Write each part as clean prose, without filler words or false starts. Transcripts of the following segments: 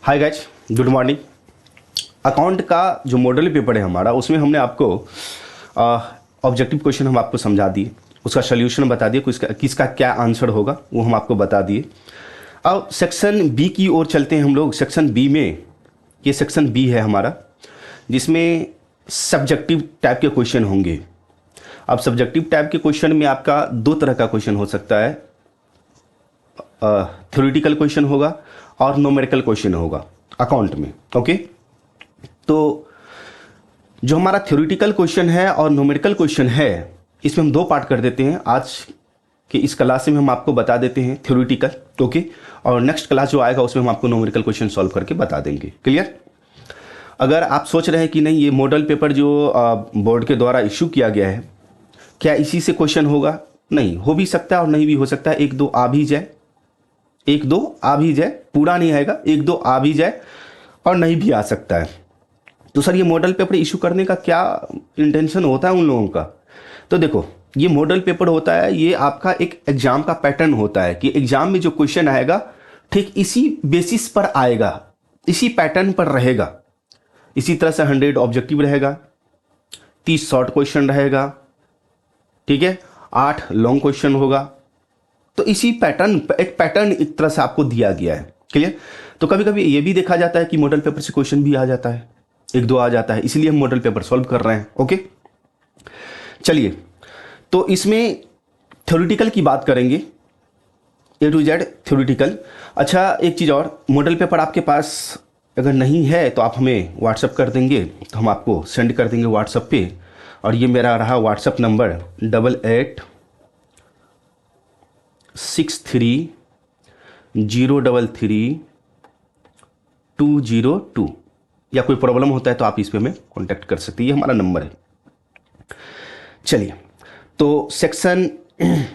Hi guys, good morning. Account का जो model paper है हमारा, उसमें हमने आपको ऑब्जेक्टिव क्वेश्चन हम आपको समझा दिए, उसका सोल्यूशन बता दिए, किसका क्या आंसर होगा वो हम आपको बता दिए। अब सेक्शन बी की ओर चलते हैं हम लोग। सेक्शन बी में, ये सेक्शन बी है हमारा, जिसमें सब्जेक्टिव टाइप के क्वेश्चन होंगे। अब सब्जेक्टिव टाइप के क्वेश्चन में आपका दो तरह का क्वेश्चन हो सकता है, थ्योरेटिकल क्वेश्चन होगा और न्यूमेरिकल क्वेश्चन होगा अकाउंट में। ओके, तो जो हमारा थ्योरेटिकल क्वेश्चन है और न्यूमेरिकल क्वेश्चन है, इसमें हम दो पार्ट कर देते हैं। आज के इस क्लास में हम आपको बता देते हैं थ्योरेटिकल, ओके, और नेक्स्ट क्लास जो आएगा उसमें हम आपको न्यूमेरिकल क्वेश्चन सॉल्व करके बता देंगे। क्लियर? अगर आप सोच रहे हैं कि नहीं, ये मॉडल पेपर जो बोर्ड के द्वारा इशू किया गया है, क्या इसी से क्वेश्चन होगा? नहीं, हो भी सकता है और नहीं भी हो सकता है। एक दो आ भी जाए, एक दो आ भी जाए, पूरा नहीं आएगा, एक दो आ भी जाए और नहीं भी आ सकता है। तो सर, ये मॉडल पेपर इशू करने का क्या इंटेंशन होता है उन लोगों का? तो देखो, ये मॉडल पेपर होता है, ये आपका एक एग्जाम का पैटर्न होता है कि एग्जाम में जो क्वेश्चन आएगा ठीक इसी बेसिस पर आएगा, इसी पैटर्न पर रहेगा। इसी तरह से 100 ऑब्जेक्टिव रहेगा, 30 शॉर्ट क्वेश्चन रहेगा, ठीक है, 8 लॉन्ग क्वेश्चन होगा। तो इसी पैटर्न, एक पैटर्न एक तरह से आपको दिया गया है। क्लियर? तो कभी कभी ये भी देखा जाता है कि मॉडल पेपर से क्वेश्चन भी आ जाता है, एक दो आ जाता है, इसलिए हम मॉडल पेपर सॉल्व कर रहे हैं। ओके, चलिए, तो इसमें थ्योरेटिकल की बात करेंगे, ए टू जेड थ्योरेटिकल। अच्छा, एक चीज़ और, मॉडल पेपर आपके पास अगर नहीं है तो आप हमें व्हाट्सअप कर देंगे, तो हम आपको सेंड कर देंगे व्हाट्सअप पे। और ये मेरा रहा व्हाट्सअप नंबर 8863333202। या कोई प्रॉब्लम होता है तो आप इस पे हमें कॉन्टैक्ट कर सकते हैं, ये हमारा नंबर है। चलिए, तो सेक्शन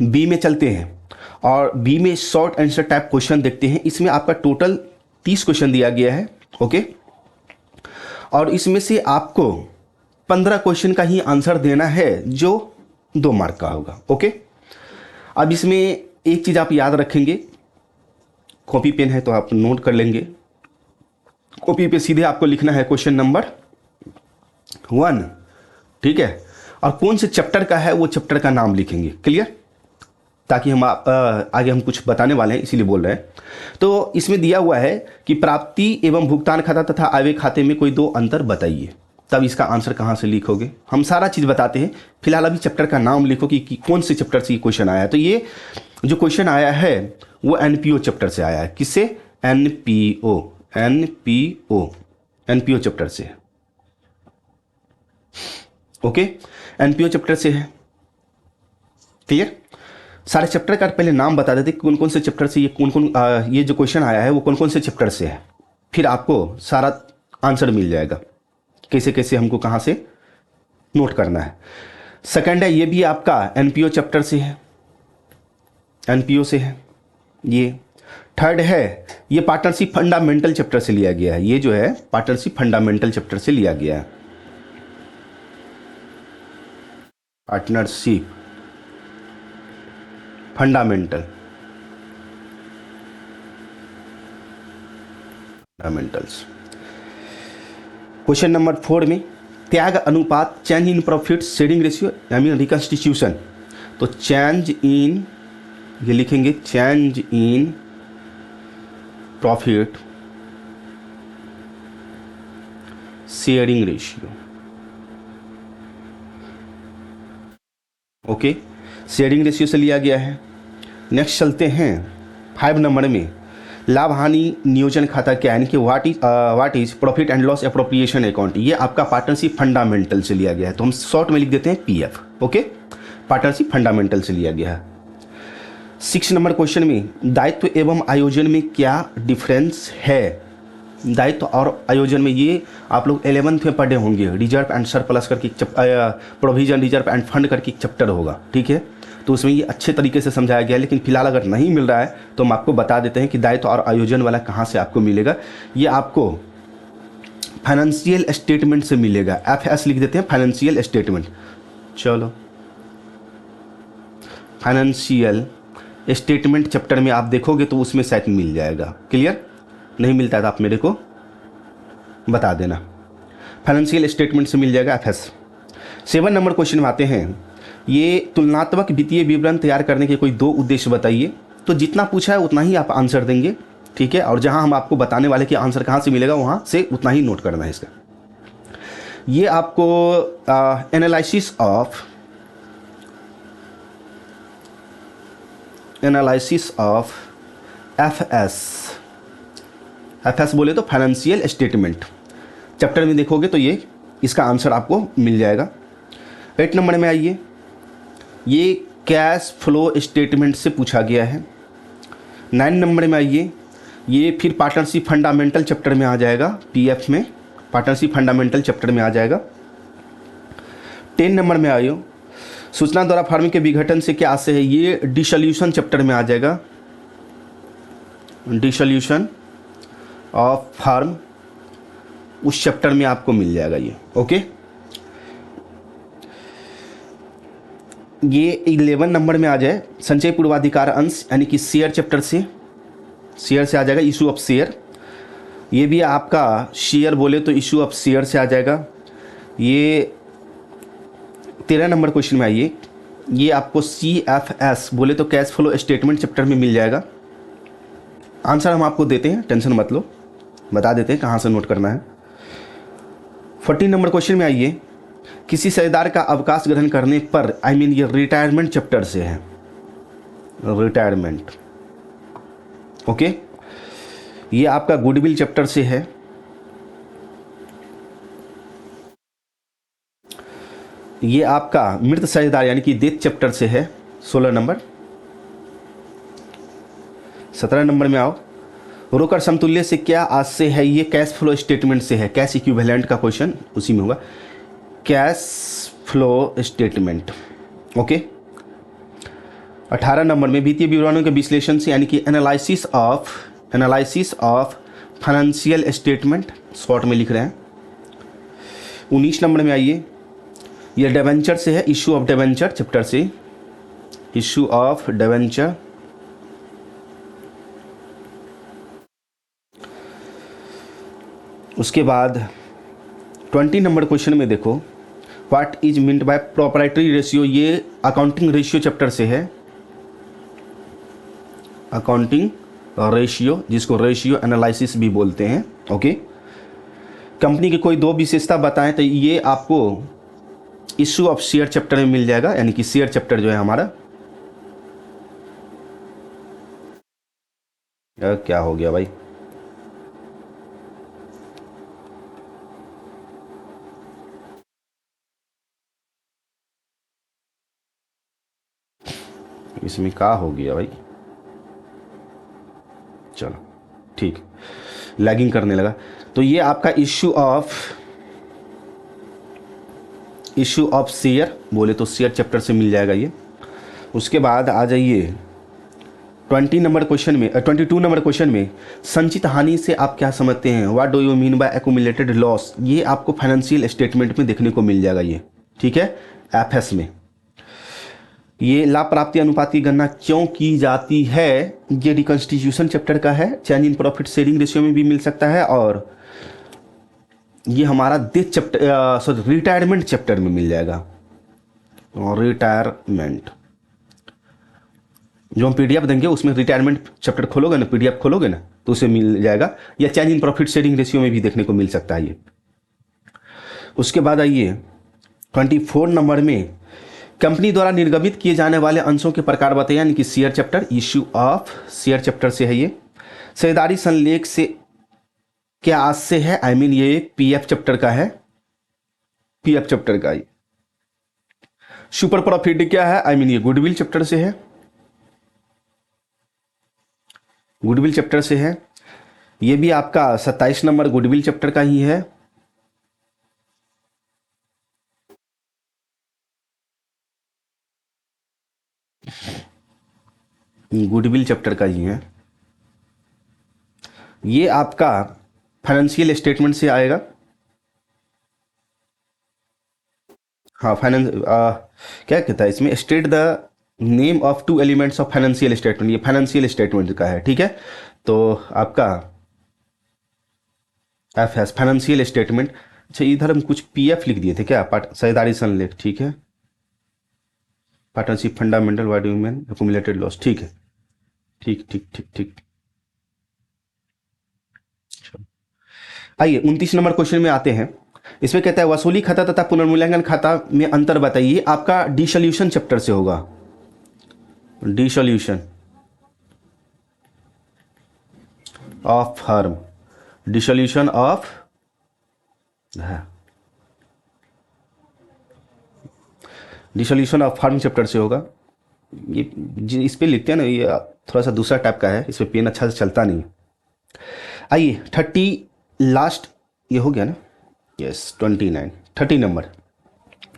बी में चलते हैं और बी में शॉर्ट आंसर टाइप क्वेश्चन देखते हैं। इसमें आपका टोटल 30 क्वेश्चन दिया गया है, ओके, और इसमें से आपको 15 क्वेश्चन का ही आंसर देना है जो 2 मार्क का होगा। ओके, अब इसमें एक चीज़ आप याद रखेंगे, कॉपी पेन है तो आप नोट कर लेंगे। कॉपी पे सीधे आपको लिखना है क्वेश्चन नंबर 1, ठीक है, और कौन से चैप्टर का है वो चैप्टर का नाम लिखेंगे। क्लियर? ताकि हम आगे हम कुछ बताने वाले हैं, इसीलिए बोल रहे हैं। तो इसमें दिया हुआ है कि प्राप्ति एवं भुगतान खाता तथा आय खाते में कोई 2 अंतर बताइए। तब इसका आंसर कहाँ से लिखोगे? हम सारा चीज़ बताते हैं, फिलहाल अभी चैप्टर का नाम लिखो कि कौन से चैप्टर से ये क्वेश्चन आया है। तो ये जो क्वेश्चन आया है वो एनपीओ चैप्टर से आया है। किससे? एनपीओ चैप्टर से। ओके, एनपीओ चैप्टर से है। क्लियर? सारे चैप्टर का पहले नाम बता देते कौन कौन से चैप्टर से ये जो क्वेश्चन आया है वो कौन कौन से चैप्टर से है, फिर आपको सारा आंसर मिल जाएगा, कैसे कैसे हमको कहाँ से नोट करना है। सेकंड है, ये भी आपका एनपीओ चैप्टर से है, एनपीओ से है ये। थर्ड है, ये पार्टनरशिप फंडामेंटल चैप्टर से लिया गया है। ये जो है पार्टनरशिप फंडामेंटल चैप्टर से लिया गया है। Partnership fundamentals. क्वेश्चन नंबर 4 में त्याग अनुपात, change in profit sharing ratio, I mean reconstitution. तो चेंज इन, ये लिखेंगे change in profit sharing ratio. Okay, sharing ratio से लिया गया है। नेक्स्ट चलते हैं 5 नंबर में, लाभ हानि नियोजन खाता क्या है, यानी कि what is profit and loss appropriation account. ये आपका पार्टनरशिप फंडामेंटल से लिया गया है, तो हम शॉर्ट में लिख देते हैं पीएफ। ओके, पार्टनरशिप फंडामेंटल से लिया गया है। 6 नंबर क्वेश्चन में, दायित्व एवं आयोजन में क्या डिफरेंस है? दायित्व और आयोजन में, ये आप लोग 11th में पढ़े होंगे, रिजर्व एंड सरप्लस करके प्रोविजन, रिजर्व एंड फंड करके एक चैप्टर होगा, ठीक है। तो उसमें ये अच्छे तरीके से समझाया गया है। लेकिन फिलहाल अगर नहीं मिल रहा है तो हम आपको बता देते हैं कि दायित्व और आयोजन वाला कहाँ से आपको मिलेगा। ये आपको फाइनेंशियल स्टेटमेंट से मिलेगा, FS लिख देते हैं, फाइनेंशियल स्टेटमेंट। चलो, फाइनेंशियल स्टेटमेंट चैप्टर में आप देखोगे तो उसमें शायद मिल जाएगा। क्लियर? नहीं मिलता है तो आप मेरे को बता देना। फाइनेंशियल स्टेटमेंट से मिल जाएगा FS। 7 नंबर क्वेश्चन में आते हैं, ये तुलनात्मक वित्तीय विवरण तैयार करने के कोई 2 उद्देश्य बताइए। तो जितना पूछा है उतना ही आप आंसर देंगे, ठीक है। और जहां हम आपको बताने वाले कि आंसर कहां से मिलेगा वहां से उतना ही नोट करना है इसका। ये आपको एनालिसिस ऑफ FS बोले तो फाइनेंशियल स्टेटमेंट चैप्टर में देखोगे तो ये इसका आंसर आपको मिल जाएगा। 8 नंबर में आइए, ये कैश फ्लो स्टेटमेंट से पूछा गया है। 9 नंबर में आइए, ये फिर पार्टनरशिप फंडामेंटल चैप्टर में आ जाएगा, PF में पार्टनरशिप फंडामेंटल चैप्टर में आ जाएगा। 10 नंबर में आइयो, सूचना द्वारा फर्म के विघटन से क्या आशय है, ये डिसोल्यूशन चैप्टर में आ जाएगा, डिसोल्यूशन ऑफ फर्म, उस चैप्टर में आपको मिल जाएगा ये, ओके। ये 11 नंबर में आ जाए, संचय पूर्वाधिकार अंश यानी कि शेयर चैप्टर से, शेयर से आ जाएगा, इशू ऑफ शेयर। ये भी आपका शेयर बोले तो इशू ऑफ शेयर से आ जाएगा। ये 13 नंबर क्वेश्चन में आइए, ये आपको CFS बोले तो कैश फ्लो स्टेटमेंट चैप्टर में मिल जाएगा। आंसर हम आपको देते हैं, टेंशन मत लो, बता देते हैं कहाँ से नोट करना है। 14 नंबर क्वेश्चन में आइए, किसी साझेदार का अवकाश ग्रहण करने पर, ये रिटायरमेंट चैप्टर से है, रिटायरमेंट, ओके। ये आपका गुडविल चैप्टर से है। ये आपका मृत साझेदार यानी कि डेथ चैप्टर से है, 16 नंबर। 17 नंबर में आओ, रोकड़ समतुल्य से क्या आशय है, ये कैश फ्लो स्टेटमेंट से है, कैश इक्विवेलेंट का क्वेश्चन उसी में होगा, cash flow statement, okay. 18 number में वित्तीय विवरणों के विश्लेषण से यानी कि analysis of financial statement, short में लिख रहे हैं। 19 नंबर में आइए, ये डिबेंचर से है, इशू ऑफ डिबेंचर चैप्टर से, इशू ऑफ डिबेंचर। उसके बाद 20 नंबर क्वेश्चन में देखो, what is meant by proprietary ratio, ये अकाउंटिंग रेशियो चैप्टर से है, अकाउंटिंग रेशियो, जिसको रेशियो एनालिसिस भी बोलते हैं, ओके। कंपनी की कोई 2 विशेषता बताएं, तो ये आपको इशू ऑफ शेयर चैप्टर में मिल जाएगा, यानी कि शेयर चैप्टर जो है हमारा। क्या हो गया भाई, इसमें क्या हो गया भाई, चलो ठीक, लैगिंग करने लगा। तो ये आपका इशू ऑफ शेयर बोले तो शेयर चैप्टर से मिल जाएगा ये। उसके बाद आ जाइए 22 नंबर क्वेश्चन में संचित हानि से आप क्या समझते हैं, what do you mean by accumulated loss, ये आपको फाइनेंशियल स्टेटमेंट में देखने को मिल जाएगा ये, ठीक है, FS में। ये लाभ प्राप्ति अनुपात की गणना क्यों की जाती है, ये रिकंस्टिट्यूशन चैप्टर का है, change in profit sharing ratio में भी मिल सकता है, और ये हमारा डेथ चैप्टर रिटायरमेंट चैप्टर में मिल जाएगा, और रिटायरमेंट जो हम PDF देंगे उसमें रिटायरमेंट चैप्टर खोलोगे ना, PDF खोलोगे ना, तो उसे मिल जाएगा, या change in profit sharing ratio में भी देखने को मिल सकता है ये। उसके बाद आइए 24 नंबर में, कंपनी द्वारा निर्गमित किए जाने वाले अंशों के प्रकार बताइए, यानी कि share chapter, issue of share chapter से है ये। साझेदारी संलेख से क्या आशय है, ये PF चैप्टर का है, PF चैप्टर का ये। सुपर प्रॉफिट क्या है, ये गुडविल चैप्टर से है, गुडविल चैप्टर से है। ये भी आपका 27 नंबर गुडविल चैप्टर का ही है। गुडविल चैप्टर का ही है। ये आपका फाइनेंशियल स्टेटमेंट से आएगा, हाँ फाइनेंस क्या कहता है इसमें, state the name of 2 elements of financial statement, ये फाइनेंशियल स्टेटमेंट का है, ठीक है। तो आपका एफ एस फाइनेंशियल स्टेटमेंट। अच्छा, इधर हम कुछ पी एफ लिख दिए थे क्या, साझेदारी संलेख, ठीक है, partnership fundamental wide human accumulated loss, ठीक है, ठीक ठीक ठीक ठीक। आइए 29 नंबर क्वेश्चन में आते हैं। इसमें कहता है वसूली खाता तथा पुनर्मूल्यांकन खाता में अंतर बताइए। आपका डिसोल्यूशन चैप्टर से होगा, dissolution of firm, dissolution of, dissolution of firm chapter से होगा। ये इस पे लिखते हैं ना, ये थोड़ा सा दूसरा टाइप का है, इस पे पेन अच्छा से चलता नहीं। आइए 30 लास्ट, ये हो गया ना, यस 29 30 नंबर,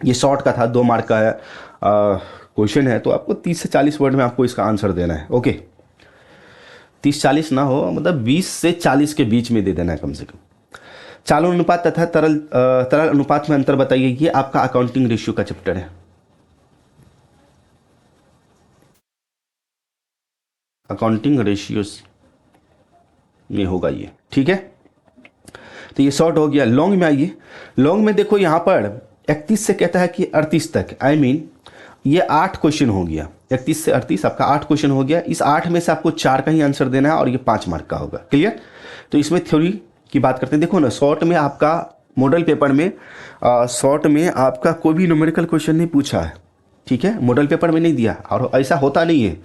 ये शॉर्ट का था, 2 मार्क का है क्वेश्चन है, तो आपको 30 से 40 वर्ड में आपको इसका आंसर देना है। ओके, 30-40 ना हो, मतलब 20 से 40 के बीच में दे देना है कम से कम। चालू अनुपात तथा तरल अनुपात में अंतर बताइए। ये आपका अकाउंटिंग रेशियो का चैप्टर है, अकाउंटिंग रेशियोज में होगा ये, ठीक है। तो ये शॉर्ट हो गया। लॉन्ग में आइए, लॉन्ग में देखो यहाँ पर 31 से कहता है कि 38 तक, आई मीन ये 8 क्वेश्चन हो गया, 31 से 38 आपका 8 क्वेश्चन हो गया। इस 8 में से आपको 4 का ही आंसर देना है और ये 5 मार्क का होगा, क्लियर। तो इसमें थ्योरी की बात करते हैं। देखो ना, शॉर्ट में आपका मॉडल पेपर में शॉर्ट में आपका कोई भी न्यूमेरिकल क्वेश्चन नहीं पूछा है, ठीक है, मॉडल पेपर में नहीं दिया, और ऐसा होता नहीं है।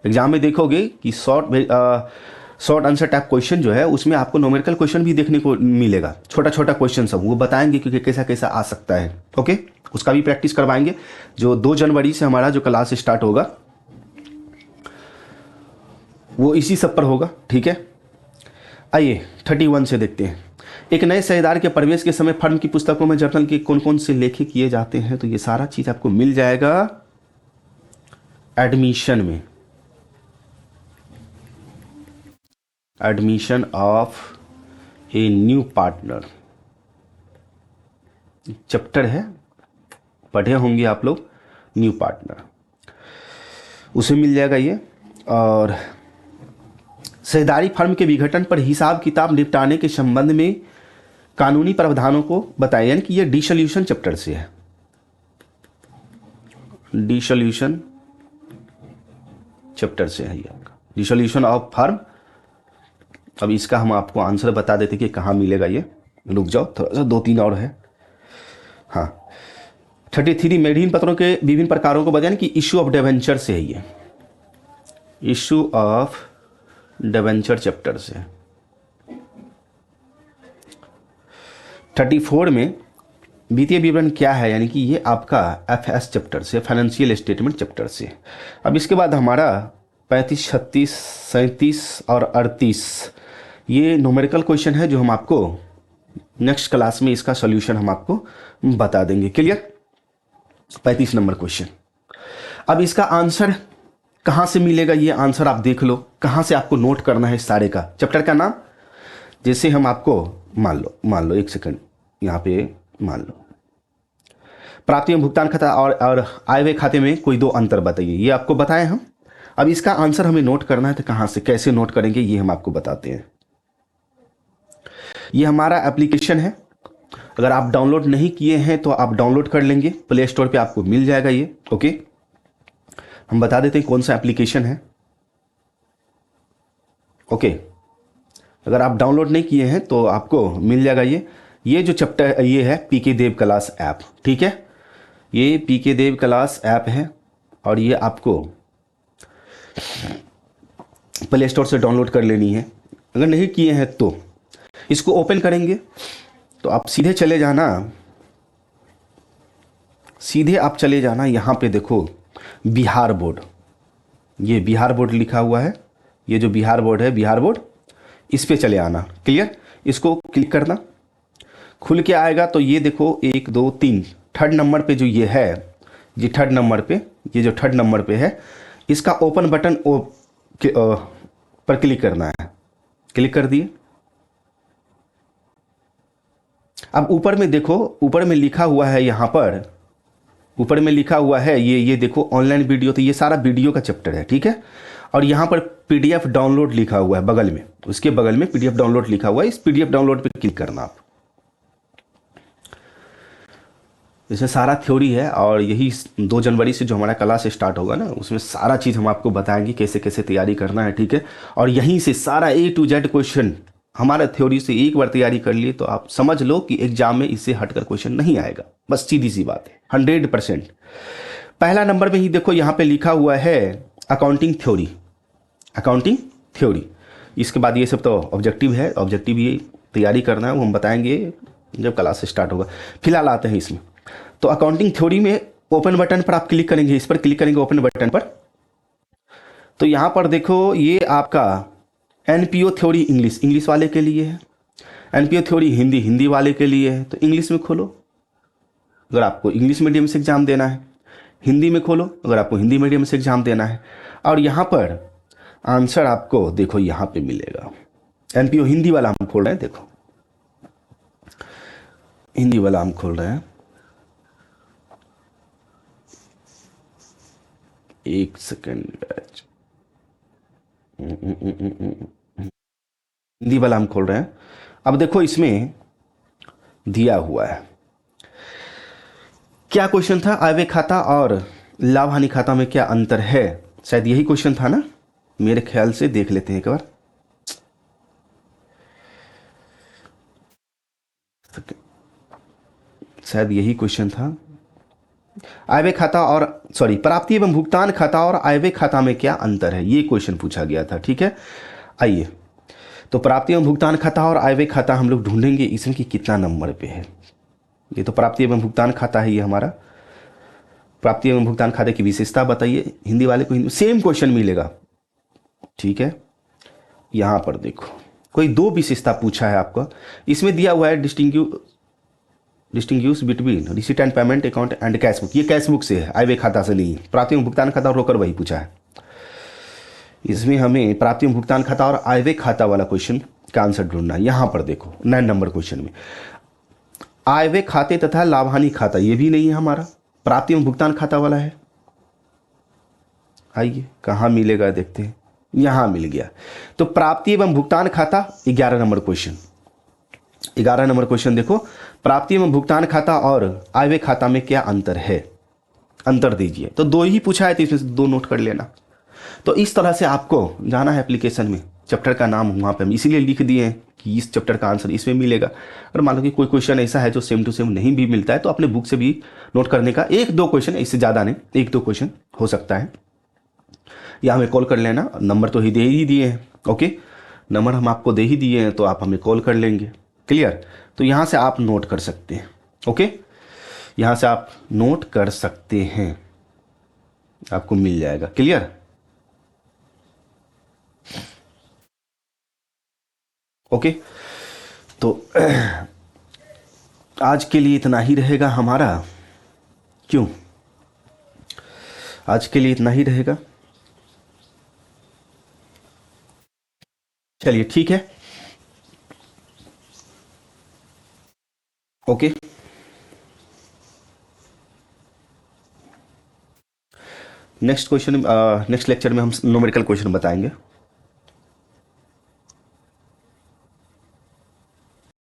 एग्जाम में देखोगे कि शॉर्ट आंसर टाइप क्वेश्चन जो है उसमें आपको न्यूमेरिकल क्वेश्चन भी देखने को मिलेगा, छोटा छोटा क्वेश्चन सब वो बताएंगे क्योंकि कैसा कैसा आ सकता है। ओके, उसका भी प्रैक्टिस करवाएंगे। जो 2 जनवरी से हमारा जो क्लास स्टार्ट होगा वो इसी सब पर होगा, ठीक है। आइए 31 से देखते हैं। एक नए साझेदार के प्रवेश के समय फर्म की पुस्तकों में जर्नल के कौन कौन से लेखे किए जाते हैं, तो ये सारा चीज आपको मिल जाएगा एडमिशन में, admission of a new partner chapter है, पढ़े होंगे आप लोग, न्यू पार्टनर, उसे मिल जाएगा ये। और साझेदारी फर्म के विघटन पर हिसाब किताब निपटाने के संबंध में कानूनी प्रावधानों को बताया, यानी कि ये डिसोल्यूशन चैप्टर से है, डिसोल्यूशन चैप्टर से है ये आपका डिसोल्यूशन ऑफ फर्म। अब इसका हम आपको आंसर बता देते कि कहाँ मिलेगा ये, रुक जाओ थोड़ा सा, 2-3 और है। हाँ 33 मेढीन पत्रों के विभिन्न प्रकारों को बताया कि इश्यू ऑफ डिबेंचर से है ये, इश्यू ऑफ डिबेंचर चैप्टर से। 34 में वित्तीय विवरण क्या है, यानी कि ये आपका एफएस चैप्टर से, फाइनेंशियल स्टेटमेंट चैप्टर से। अब इसके बाद हमारा 35, 36, 37 और 38 ये न्यूमेरिकल क्वेश्चन है जो हम आपको नेक्स्ट क्लास में इसका सॉल्यूशन हम आपको बता देंगे, क्लियर। 35 number question. अब इसका आंसर कहाँ से मिलेगा, ये आंसर आप देख लो, कहाँ से आपको नोट करना है सारे का, चैप्टर का नाम। जैसे हम आपको मान लो 1 सेकंड यहाँ पे मान लो, प्राप्ति एवं भुगतान खाता और आय व्यय खाते में कोई 2 अंतर बताइए, ये आपको बताएं हम। अब इसका आंसर हमें नोट करना है, तो कहाँ से कैसे नोट करेंगे ये हम आपको बताते हैं। ये हमारा एप्लीकेशन है, अगर आप डाउनलोड नहीं किए हैं तो आप डाउनलोड कर लेंगे, प्ले स्टोर पे आपको मिल जाएगा ये। ओके, हम बता देते हैं कौन सा एप्लीकेशन है। ओके, अगर आप डाउनलोड नहीं किए हैं तो आपको मिल जाएगा ये जो चैप्टर ये है पीके देव क्लास ऐप, ठीक है, ये पीके देव क्लास ऐप है और ये आपको प्ले स्टोर से डाउनलोड कर लेनी है। अगर नहीं किए हैं तो इसको ओपन करेंगे तो आप सीधे चले जाना, सीधे आप चले जाना यहाँ पे देखो बिहार बोर्ड, ये बिहार बोर्ड लिखा हुआ है, ये जो बिहार बोर्ड है बिहार बोर्ड, इस पे चले आना, क्लियर। इसको क्लिक करना, खुल के आएगा तो ये देखो 1 2 3 थर्ड नंबर पे जो ये है, ये थर्ड नंबर पे, ये जो थर्ड नंबर पे है इसका ओपन बटन पर क्लिक करना है। क्लिक कर दिए। अब ऊपर में देखो, ऊपर में लिखा हुआ है, यहाँ पर ऊपर में लिखा हुआ है ये देखो ऑनलाइन वीडियो, तो ये सारा वीडियो का चैप्टर है, ठीक है। और यहाँ पर पीडीएफ डाउनलोड लिखा हुआ है बगल में, उसके बगल में पीडीएफ डाउनलोड लिखा हुआ है, इस पीडीएफ डाउनलोड पे क्लिक करना आप। इसमें सारा थ्योरी है और यही 2 जनवरी से जो हमारा क्लास स्टार्ट होगा ना, उसमें सारा चीज़ हम आपको बताएंगे कैसे कैसे तैयारी करना है, ठीक है। और यहीं से सारा A to Z क्वेश्चन हमारा थ्योरी से एक बार तैयारी कर लिए तो आप समझ लो कि एग्जाम में इससे हटकर क्वेश्चन नहीं आएगा, बस सीधी सी बात है 100%। पहला नंबर में ही देखो यहाँ पे लिखा हुआ है अकाउंटिंग थ्योरी, अकाउंटिंग थ्योरी। इसके बाद ये सब तो ऑब्जेक्टिव है, ऑब्जेक्टिव ये तैयारी करना है, वो हम बताएंगे जब क्लास स्टार्ट होगा। फिलहाल आते हैं इसमें। तो अकाउंटिंग थ्योरी में ओपन बटन पर आप क्लिक करेंगे, इस पर क्लिक करेंगे ओपन बटन पर, तो यहाँ पर देखो ये आपका एनपीओ थ्योरी इंग्लिश वाले के लिए है, एनपीओ थ्योरी हिंदी वाले के लिए है। तो इंग्लिश में खोलो अगर आपको इंग्लिश मीडियम से एग्जाम देना है, हिंदी में खोलो अगर आपको हिंदी मीडियम से एग्जाम देना है। और यहाँ पर आंसर आपको देखो यहाँ पे मिलेगा। एनपीओ हिंदी वाला हम खोल रहे हैं, देखो हिंदी वाला हम खोल रहे हैं, एक सेकेंड, हिंदी वाला हम खोल रहे हैं। अब देखो इसमें दिया हुआ है क्या क्वेश्चन था, आय व्यय खाता और लाभ हानि खाता में क्या अंतर है, शायद यही क्वेश्चन था ना, मेरे ख्याल से देख लेते हैं एक बार। शायद यही क्वेश्चन था, आय व्यय खाता और प्राप्ति एवं भुगतान खाता और आय व्यय खाता में क्या अंतर है, ये क्वेश्चन पूछा गया था, ठीक है। आइए तो प्राप्ति एवं भुगतान खाता और आय व्यय खाता हम लोग ढूंढेंगे इसमें कि कितना नंबर पे है। ये तो प्राप्ति एवं भुगतान खाता है, ये हमारा प्राप्ति एवं भुगतान खाते की विशेषता बताइए, हिंदी वाले को सेम क्वेश्चन मिलेगा, ठीक है। यहाँ पर देखो कोई 2 विशेषता पूछा है आपका, इसमें दिया हुआ है distinguish between receipt and payment account and cash book, ये कैश बुक से है, आय व्यय खाता से नहीं है। प्राप्ति एवं भुगतान खाता और रोकड़ वही पूछा है, इसमें हमें प्राप्ति एवं भुगतान खाता और आय व्यय खाता वाला क्वेश्चन का आंसर ढूंढना है। यहाँ पर देखो 9 नंबर क्वेश्चन में आय व्यय खाते तथा लाभ हानि खाता, ये भी नहीं है हमारा, प्राप्ति एवं भुगतान खाता वाला है। आइए कहाँ मिलेगा देखते हैं, यहाँ मिल गया। तो प्राप्ति एवं भुगतान खाता 11 नंबर क्वेश्चन, 11 नंबर क्वेश्चन देखो, प्राप्ति एवं भुगतान खाता और आय व्यय खाता में क्या अंतर है, अंतर दीजिए। तो 2 ही पूछा है तो इसमें से 2 नोट कर लेना। तो इस तरह से आपको जाना है एप्लीकेशन में, चैप्टर का नाम वहाँ पे हम इसीलिए लिख दिए हैं कि इस चैप्टर का आंसर इसमें मिलेगा। अगर मान लो कि कोई क्वेश्चन ऐसा है जो सेम टू सेम नहीं भी मिलता है तो अपने बुक से भी नोट करने का, 1-2 क्वेश्चन, इससे ज़्यादा नहीं, 1-2 क्वेश्चन हो सकता है, या हमें कॉल कर लेना, नंबर तो ही दे ही दिए हैं, ओके, नंबर हम आपको दे ही दिए हैं तो आप हमें कॉल कर लेंगे, क्लियर। तो यहाँ से आप नोट कर सकते हैं, ओके, यहाँ से आप नोट कर सकते हैं, आपको मिल जाएगा, क्लियर। ओके तो आज के लिए इतना ही रहेगा हमारा, क्यों, आज के लिए इतना ही रहेगा, चलिए ठीक है, okay. Next question, next lecture में हम न्यूमेरिकल क्वेश्चन बताएंगे।